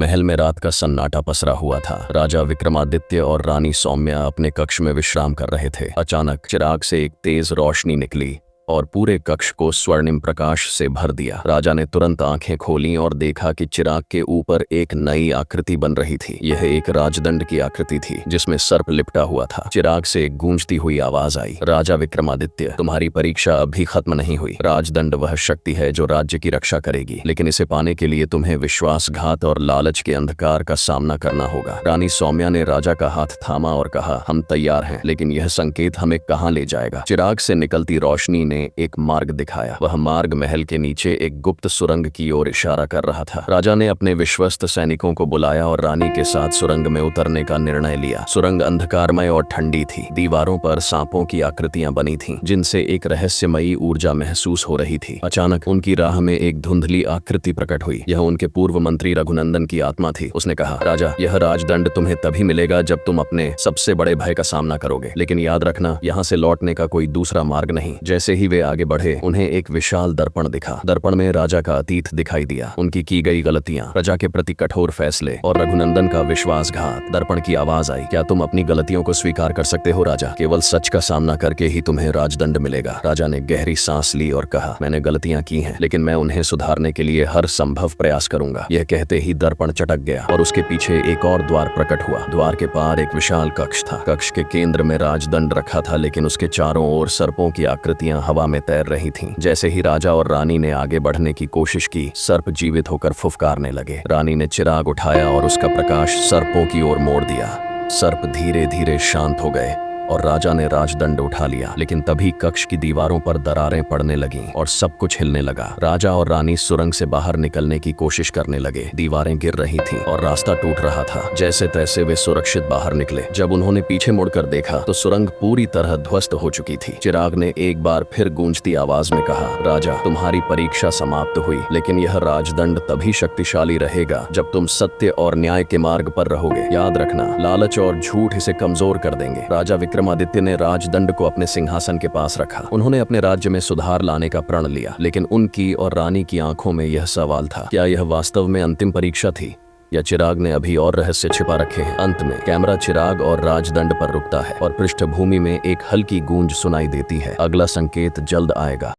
महल में रात का सन्नाटा पसरा हुआ था। राजा विक्रमादित्य और रानी सौम्या अपने कक्ष में विश्राम कर रहे थे। अचानक चिराग से एक तेज रोशनी निकली और पूरे कक्ष को स्वर्णिम प्रकाश से भर दिया। राजा ने तुरंत आंखें खोलीं और देखा कि चिराग के ऊपर एक नई आकृति बन रही थी। यह एक राजदंड की आकृति थी जिसमें सर्प लिपटा हुआ था। चिराग से एक गूंजती हुई आवाज आई, राजा विक्रमादित्य, तुम्हारी परीक्षा अभी खत्म नहीं हुई। राजदंड वह शक्ति है जो राज्य की रक्षा करेगी, लेकिन इसे पाने के लिए तुम्हें विश्वासघात और लालच के अंधकार का सामना करना होगा। रानी सौम्या ने राजा का हाथ थामा और कहा, हम तैयार हैं, लेकिन यह संकेत हमें कहाँ ले जाएगा? चिराग से निकलती रोशनी ने एक मार्ग दिखाया। वह मार्ग महल के नीचे एक गुप्त सुरंग की ओर इशारा कर रहा था। राजा ने अपने विश्वस्त सैनिकों को बुलाया और रानी के साथ सुरंग में उतरने का निर्णय लिया। सुरंग अंधकारमय और ठंडी थी। दीवारों पर सांपों की आकृतियां बनी थीं, जिनसे एक रहस्यमयी ऊर्जा महसूस हो रही थी। अचानक उनकी राह में एक धुंधली आकृति प्रकट हुई। यह उनके पूर्व मंत्री रघुनंदन की आत्मा थी। उसने कहा, राजा, यह राजदंड तुम्हें तभी मिलेगा जब तुम अपने सबसे बड़े भय का सामना करोगे, लेकिन याद रखना, यहाँ से लौटने का कोई दूसरा मार्ग नहीं। जैसे ही वे आगे बढ़े, उन्हें एक विशाल दर्पण दिखा। दर्पण में राजा का अतीत दिखाई दिया, उनकी की गई गलतियां, प्रजा के प्रति कठोर फैसले और रघुनंदन का विश्वासघात। दर्पण की आवाज आई, क्या तुम अपनी गलतियों को स्वीकार कर सकते हो राजा? केवल सच का सामना करके ही तुम्हें राजदंड मिलेगा। राजा ने गहरी सांस ली और कहा, मैंने गलतियां की हैं, लेकिन मैं उन्हें सुधारने के लिए हर संभव प्रयास करूंगा। यह कहते ही दर्पण चटक गया और उसके पीछे एक और द्वार प्रकट हुआ। द्वार के पार एक विशाल कक्ष था। कक्ष के केंद्र में राजदंड रखा था, लेकिन उसके चारों ओर सर्पों की आकृतियां हवा में तैर रही थीं। जैसे ही राजा और रानी ने आगे बढ़ने की कोशिश की, सर्प जीवित होकर फुफकारने लगे। रानी ने चिराग उठाया और उसका प्रकाश सर्पों की ओर मोड़ दिया। सर्प धीरे धीरे शांत हो गए और राजा ने राजदंड उठा लिया, लेकिन तभी कक्ष की दीवारों पर दरारें पड़ने लगीं और सब कुछ हिलने लगा। राजा और रानी सुरंग से बाहर निकलने की कोशिश करने लगे। दीवारें गिर रही थीं और रास्ता टूट रहा था। जैसे तैसे वे सुरक्षित बाहर निकले। जब उन्होंने पीछे मुड़कर देखा तो सुरंग पूरी तरह ध्वस्त हो चुकी थी। चिराग ने एक बार फिर गूंजती आवाज में कहा, राजा, तुम्हारी परीक्षा समाप्त हुई, लेकिन यह राजदंड तभी शक्तिशाली रहेगा जब तुम सत्य और न्याय के मार्ग पर रहोगे। याद रखना, लालच और झूठ इसे कमजोर कर देंगे। राजा विक्रमादित्य ने राजदंड को अपने सिंहासन के पास रखा। उन्होंने अपने राज्य में सुधार लाने का प्रण लिया, लेकिन उनकी और रानी की आंखों में यह सवाल था, क्या यह वास्तव में अंतिम परीक्षा थी या चिराग ने अभी और रहस्य छिपा रखे हैं? अंत में कैमरा चिराग और राजदंड पर रुकता है और पृष्ठभूमि में एक हल्की गूंज सुनाई देती है, अगला संकेत जल्द आएगा।